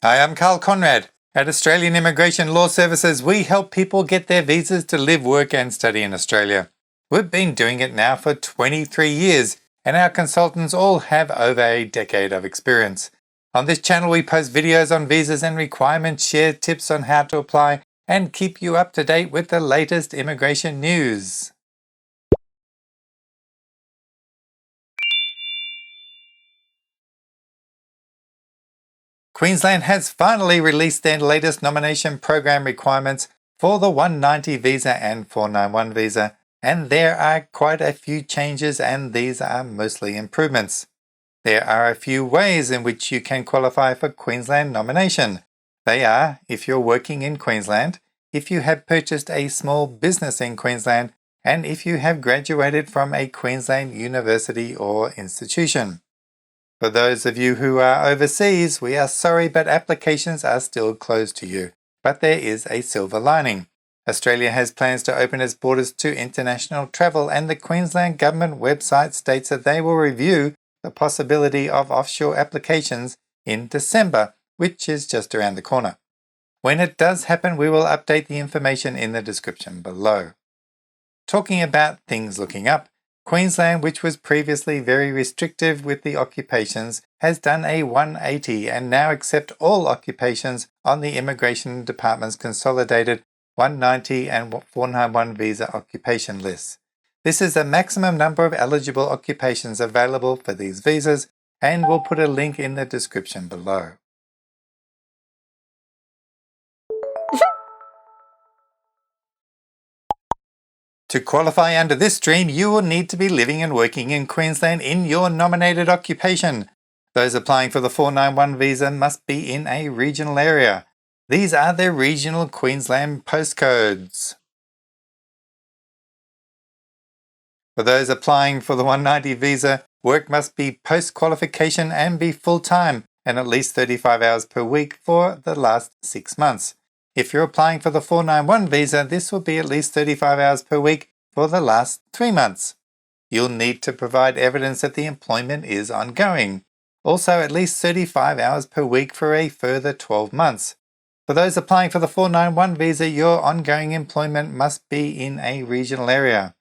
Hi, I'm Karl Konrad. At Australian Immigration Law Services, we help people get their visas to live, work and study in Australia. We've been doing it now for 23 years, and our consultants all have over a decade of experience. On this channel, we post videos on visas and requirements, share tips on how to apply, and keep you up to date with the latest immigration news. Queensland has finally released their latest nomination program requirements for the 190 visa and 491 visa, and there are quite a few changes, and these are mostly improvements. There are a few ways in which you can qualify for Queensland nomination. They are if you're working in Queensland, if you have purchased a small business in Queensland, and if you have graduated from a Queensland university or institution. For those of you who are overseas, we are sorry, but applications are still closed to you. But there is a silver lining. Australia has plans to open its borders to international travel, and the Queensland government website states that they will review the possibility of offshore applications in December, which is just around the corner. When it does happen, we will update the information in the description below. Talking about things looking up, Queensland, which was previously very restrictive with the occupations, has done a 180 and now accept all occupations on the Immigration Department's consolidated 190 and 491 visa occupation lists. This is the maximum number of eligible occupations available for these visas, and we'll put a link in the description below. To qualify under this stream, you will need to be living and working in Queensland in your nominated occupation. Those applying for the 491 visa must be in a regional area. These are the regional Queensland postcodes. For those applying for the 190 visa, work must be post-qualification and be full-time and at least 35 hours per week for the last 6 months. If you're applying for the 491 visa, this will be at least 35 hours per week for the last 3 months. You'll need to provide evidence that the employment is ongoing. Also, at least 35 hours per week for a further 12 months. For those applying for the 491 visa, your ongoing employment must be in a regional area.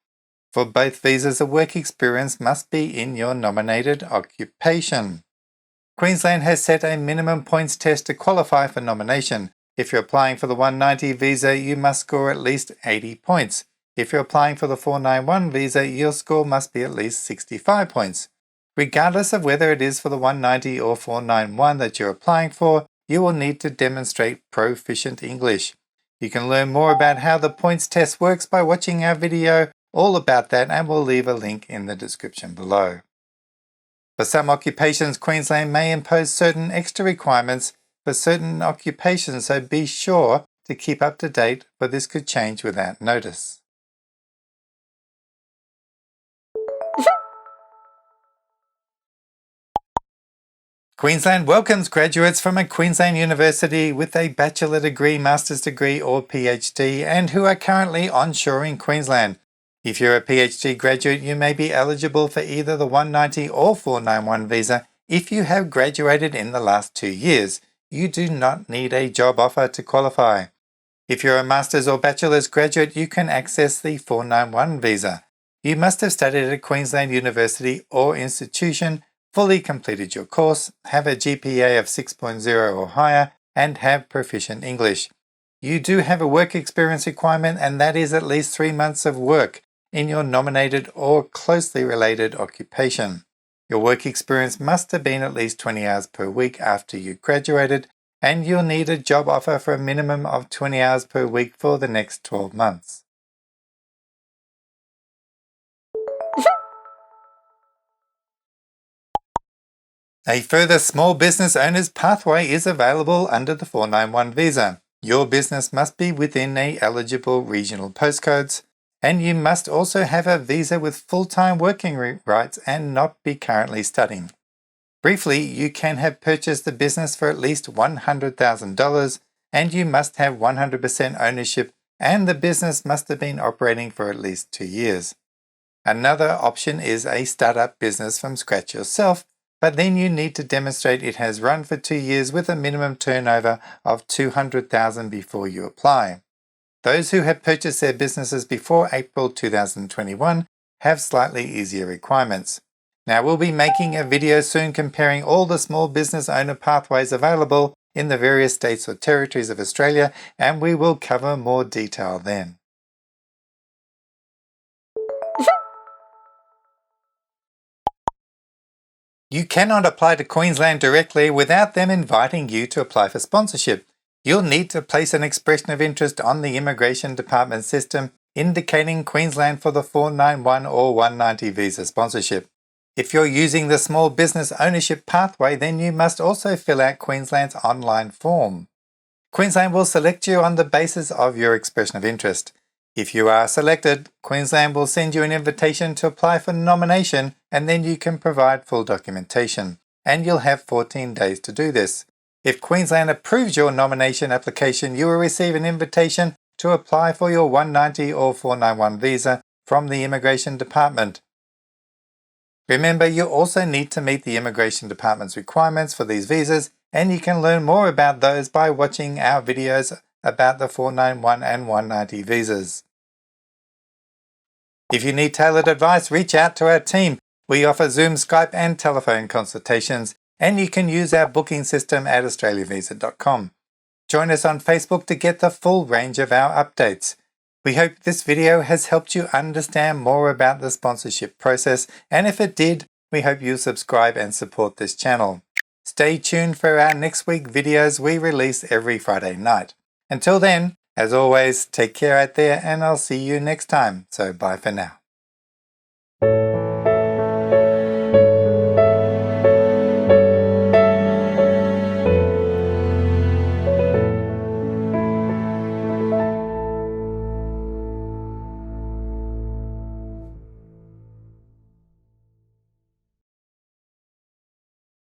For both visas, the work experience must be in your nominated occupation. Queensland has set a minimum points test to qualify for nomination. If you're applying for the 190 visa, you must score at least 80 points. If you're applying for the 491 visa, your score must be at least 65 points. Regardless of whether it is for the 190 or 491 that you're applying for, you will need to demonstrate proficient English. You can learn more about how the points test works by watching our video all about that, and we'll leave a link in the description below. For some occupations, Queensland may impose certain extra requirements for certain occupations, so be sure to keep up to date, for this could change without notice. Queensland welcomes graduates from a Queensland university with a bachelor degree, master's degree or PhD and who are currently onshore in Queensland. If you're a PhD graduate, you may be eligible for either the 190 or 491 visa if you have graduated in the last 2 years. You do not need a job offer to qualify. If you're a master's or bachelor's graduate, you can access the 491 visa. You must have studied at a Queensland university or institution, fully completed your course, have a GPA of 6.0 or higher, and have proficient English. You do have a work experience requirement, and that is at least 3 months of work in your nominated or closely related occupation. Your work experience must have been at least 20 hours per week after you graduated, and you'll need a job offer for a minimum of 20 hours per week for the next 12 months. A further small business owner's pathway is available under the 491 visa. Your business must be within a eligible regional postcodes, and you must also have a visa with full-time working rights and not be currently studying. Briefly, you can have purchased the business for at least $100,000, and you must have 100% ownership, and the business must have been operating for at least 2 years. Another option is a startup business from scratch yourself, but then you need to demonstrate it has run for 2 years with a minimum turnover of $200,000 before you apply. Those who have purchased their businesses before April 2021 have slightly easier requirements. Now we'll be making a video soon comparing all the small business owner pathways available in the various states or territories of Australia, and we will cover more detail then. You cannot apply to Queensland directly without them inviting you to apply for sponsorship. You'll need to place an expression of interest on the Immigration Department system indicating Queensland for the 491 or 190 visa sponsorship. If you're using the small business ownership pathway, then you must also fill out Queensland's online form. Queensland will select you on the basis of your expression of interest. If you are selected, Queensland will send you an invitation to apply for nomination, and then you can provide full documentation, and you'll have 14 days to do this. If Queensland approves your nomination application, you will receive an invitation to apply for your 190 or 491 visa from the Immigration Department. Remember, you also need to meet the Immigration Department's requirements for these visas, and you can learn more about those by watching our videos about the 491 and 190 visas. If you need tailored advice, reach out to our team. We offer Zoom, Skype and telephone consultations, and you can use our booking system at australiavisa.com. Join us on Facebook to get the full range of our updates. We hope this video has helped you understand more about the sponsorship process, and if it did, we hope you'll subscribe and support this channel. Stay tuned for our next week videos we release every Friday night. Until then, as always, take care out there and I'll see you next time. So bye for now.